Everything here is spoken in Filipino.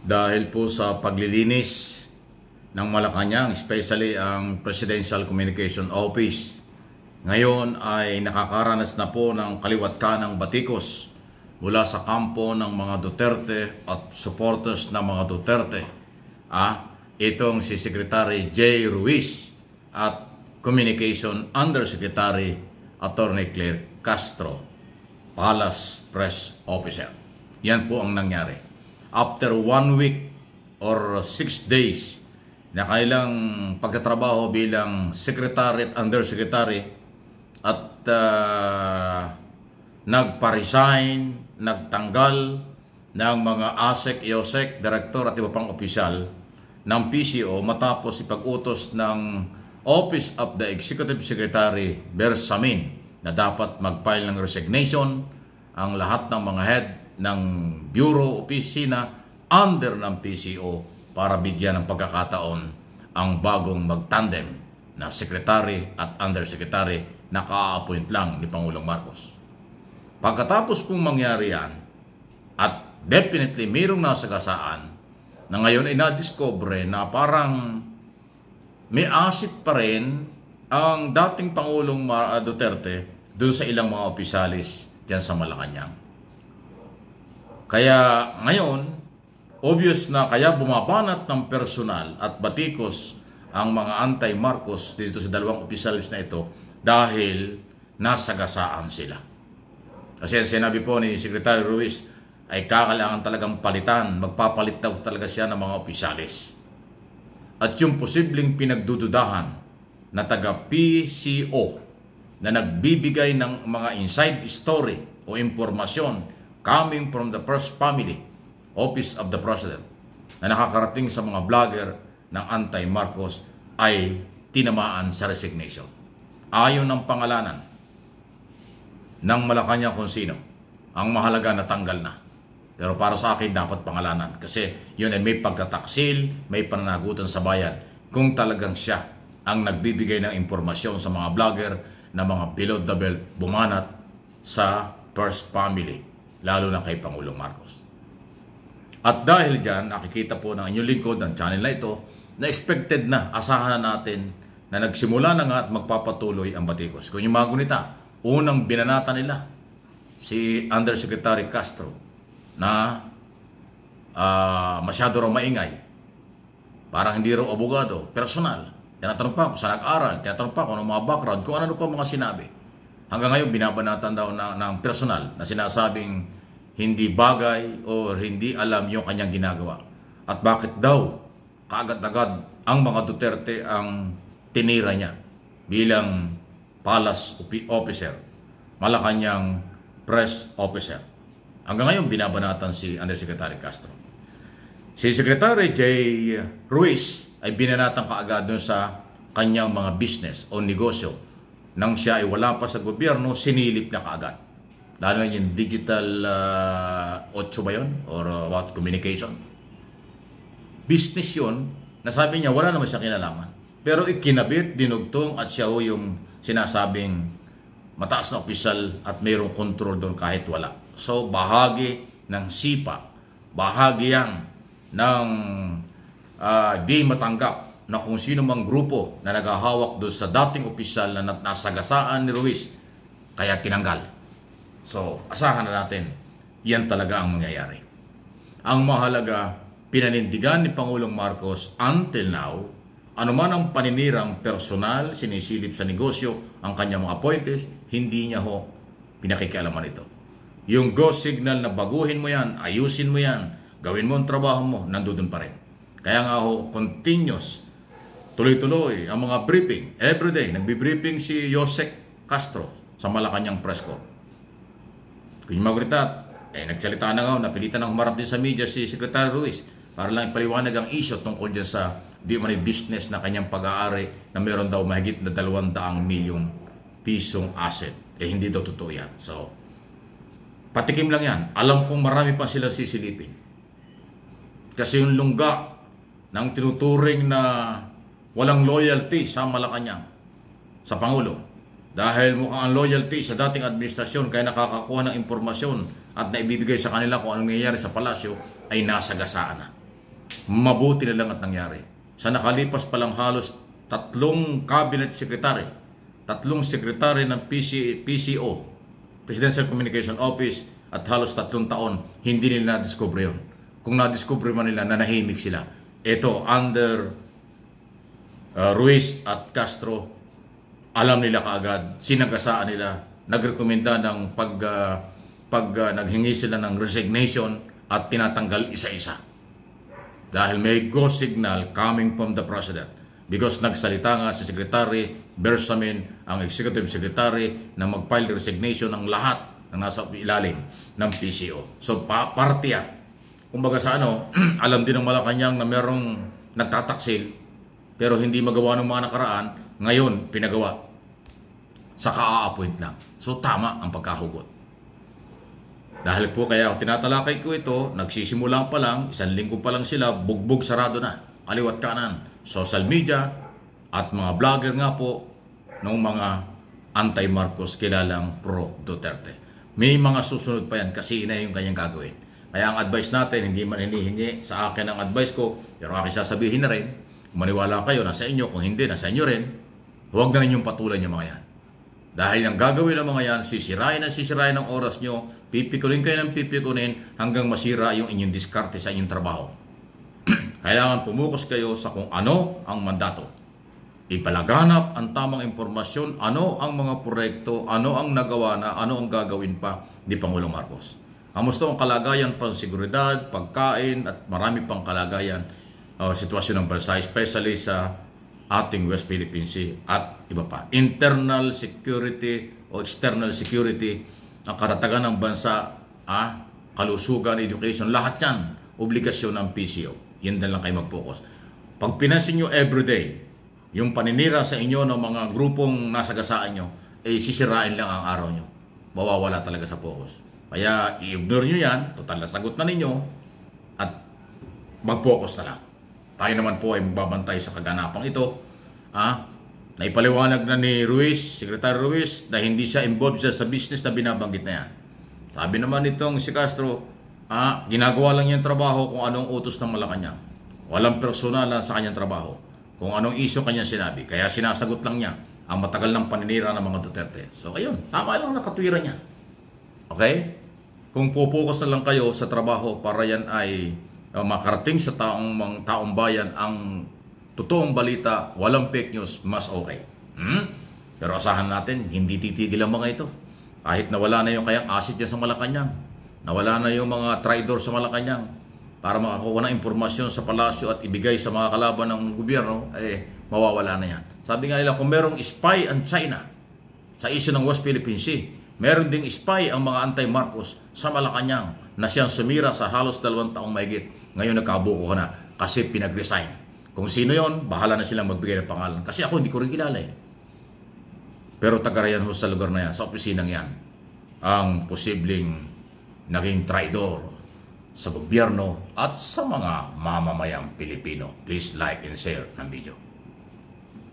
Dahil po sa paglilinis ng Malacanang, especially ang Presidential Communication Office, ngayon ay nakakaranas na po ng kaliwat kanang batikos mula sa kampo ng mga Duterte at supporters ng mga Duterte. Itong si Secretary J. Ruiz at Communication Undersecretary Attorney Claire Castro, Palace Press Officer. Yan po ang nangyari. After 1 week or 6 days na kanilang pagtatrabaho bilang Secretary at Undersecretary at nagpa-resign, nagtanggal ng mga ASEC, IOSEC, Director at iba pang opisyal ng PCO matapos ipag-utos ng Office of the Executive Secretary Bersamin na dapat mag-file ng resignation ang lahat ng mga head ng Bureau, Opisina under ng PCO para bigyan ng pagkakataon ang bagong magtandem na Secretary at Undersecretary na ka-appoint lang ni Pangulong Marcos. Pagkatapos pong mangyari yan, at definitely mayroong nasagasaan na ngayon ay na-discover na parang may asit pa rin ang dating Pangulong Duterte doon sa ilang mga opisyalis dyan sa Malacanang. Kaya ngayon, obvious na kaya bumabanat ng personal at batikos ang mga anti-Marcos dito sa dalawang opisyalis na ito dahil nasagasaan sila. Kasi ang sinabi po ni Secretary Ruiz ay kakailangan talagang palitan, magpapalit daw talaga siya ng mga opisyalis. At yung posibleng pinagdududahan na taga-PCO na nagbibigay ng mga inside story o impormasyon coming from the first family, Office of the President, na nakakarating sa mga vlogger ng anti-Marcos ay tinamaan sa resignation. Ayon ng pangalanan ng Malacanang kung sino, ang mahalaga na tanggal na. Pero para sa akin dapat pangalanan kasi yun ay may pagtataksil, may pananagutan sa bayan kung talagang siya ang nagbibigay ng impormasyon sa mga vlogger na mga below the belt bumanat sa first family, lalo na kay Pangulong Marcos. At dahil dyan, nakikita po ng inyong lingkod ng channel na ito na expected na, asahan na natin na nagsimula na nga at magpapatuloy ang batikos. Kung yung mga gunita, unang binanata nila si Undersecretary Castro na masyado raw maingay. Parang hindi raw abogado, personal. Tinatanong pa kung saan nag-aral, tinatanong pa kung ano mga background, kung ano pa mga sinabi. Hanggang ngayon, binabanatan daw ng personal na sinasabing hindi bagay o hindi alam yung kanyang ginagawa. At bakit daw kaagad-agad ang mga Duterte ang tinira niya bilang Palace Officer, Malacanang Press Officer. Hanggang ngayon, binabanatan si Undersecretary Castro. Si Secretary J. Ruiz ay binanatan kaagad dun sa kanyang mga business o negosyo. Nang siya ay wala pa sa gobyerno, sinilip na kaagad. Lalo na yung digital 8 ba yun? Or what? Communication. Business yun, nasabi niya wala naman siya kinalaman. Pero ikinabit, dinugtong at siya yung sinasabing mataas na opisyal at mayroong control doon kahit wala. So bahagi ng sipa, bahagi yan ng di matanggap na kung sino mang grupo na naghahawak doon sa dating opisyal na nasagasaan ni Ruiz, kaya tinanggal. So, asahan na natin, yan talaga ang mangyayari. Ang mahalaga, pinanindigan ni Pangulong Marcos until now, anuman ang paninirang personal, sinisilip sa negosyo, ang kanyang mga appointees, hindi niya ho pinakikialaman ito. Yung go signal na baguhin mo yan, ayusin mo yan, gawin mo ang trabaho mo, nandoon pa rin. Kaya nga ho, continuous, tuloy-tuloy ang mga briefing. Everyday, nagbi-briefing si Yosek Castro sa Malacanang Press Corps. Kung yung magritat, nagsalita na nga, napilitan ng humarap din sa media si Secretary Ruiz para lang ipaliwanag ang issue tungkol dyan sa di man business na kanyang pag-aari na meron daw mahigit na 200 milyong pisong asset. Hindi daw totoo yan. So, patikim lang yan. Alam kong marami pa silang sisilipin. Kasi yung lungga ng tinuturing na walang loyalty sa Malacanang, sa Pangulo. Dahil mukhang ang loyalty sa dating administrasyon kaya nakakakuha ng impormasyon at naibibigay sa kanila kung anong nangyayari sa palasyo ay nasagasaan na. Mabuti na lang at nangyari. Sa nakalipas pa lang halos 3 cabinet secretary, 3 secretary ng PCO, Presidential Communication Office, at halos 3 taon, hindi nila na-discover yun. Kung na-discover man nila, nanahimik sila. Ito, under Ruiz at Castro, alam nila kaagad, sinagasaan nila, nagrekomenda ng naghingi sila ng resignation at tinatanggal isa-isa. Dahil may go signal coming from the President. Because nagsalita nga si Secretary Bersamin, ang Executive Secretary, na mag-file resignation ng lahat na nasa ilalim ng PCO. So, parte yan. Kumbaga sa alam din ng Malacanang na merong nagtataksil, pero hindi magawa ng mga nakaraan, ngayon pinagawa. Sa ka-appoint lang. So, tama ang pagkahugot. Dahil po kaya tinatalakay ko ito, nagsisimula pa lang, 1 linggo pa lang sila, bugbog sarado na, kaliwat kanan, social media at mga vlogger nga po ng mga anti-Marcos kilalang pro-Duterte. May mga susunod pa yan kasi ina yung kanyang gagawin. Kaya ang advice natin, hindi man hinihingi sa akin ang advice ko, pero aking sasabihin na rin, kung maniwala kayo, nasa inyo, kung hindi, nasa inyo rin, huwag na ninyong patulan yung mga yan. Dahil ang gagawin ng mga yan, sisirain ng oras nyo, pipikunin kayo ng pipikunin hanggang masira yung inyong diskarte sa inyong trabaho. Kailangan pumukus kayo sa kung ano ang mandato. Ipalaganap ang tamang impormasyon, ano ang mga proyekto, ano ang nagawa na, ano ang gagawin pa ni Pangulong Marcos. Kamusta ang kalagayan, panseguridad, pagkain at marami pang kalagayan, sitwasyon ng bansa, especially sa ating West Philippine Sea at iba pa. Internal security o external security, ang katatagan ng bansa, kalusugan, education, lahat yan, obligasyon ng PCO. Yan lang kayo mag-focus. Pag pinansin nyo everyday, yung paninira sa inyo ng mga grupong nasagasaan nyo, sisirain lang ang araw nyo. Mawawala talaga sa focus. Kaya i-ignore nyo yan, total na sagot na ninyo, at mag-focus na lang. Tayo naman po ay magbabantay sa kaganapang ito. Naipaliwanag na ni Ruiz, Secretary Ruiz, na hindi siya involved sa business na binabanggit na yan. Sabi naman nitong si Castro, ginagawa lang niya yung trabaho kung anong utos ng Malacanang. Walang personalan sa kanyang trabaho. Kung anong isyo kanya sinabi. Kaya sinasagot lang niya ang matagal ng paninira ng mga Duterte. So ayun, tama lang nakatwira niya. Okay? Kung pupukas na lang kayo sa trabaho para yan ay makarating sa taong bayan ang totoong balita, walang fake news, mas okay. Pero asahan natin, hindi titigil ang mga ito. Kahit nawala na yung kayang asset niya sa Malacanang, nawala na yung mga traidor sa Malacanang, para makakuha ng impormasyon sa palasyo at ibigay sa mga kalaban ng gobyerno, mawawala na yan. Sabi nga nila, kung merong spy ang China sa issue ng West Philippine Sea, meron ding spy ang mga anti-Marcos sa Malacanang na siyang sumira sa halos 2 taong mahigit. Ngayon nagkabuko ka na kasi pinag-resign. Kung sino yon, bahala na silang magbigay ng pangalan. Kasi ako hindi ko rin kilala eh. Pero taga-rayan ho sa lugar na yan, sa opisinang yan, ang posibleng naging traidor sa gobyerno at sa mga mamamayang Pilipino. Please like and share ng video.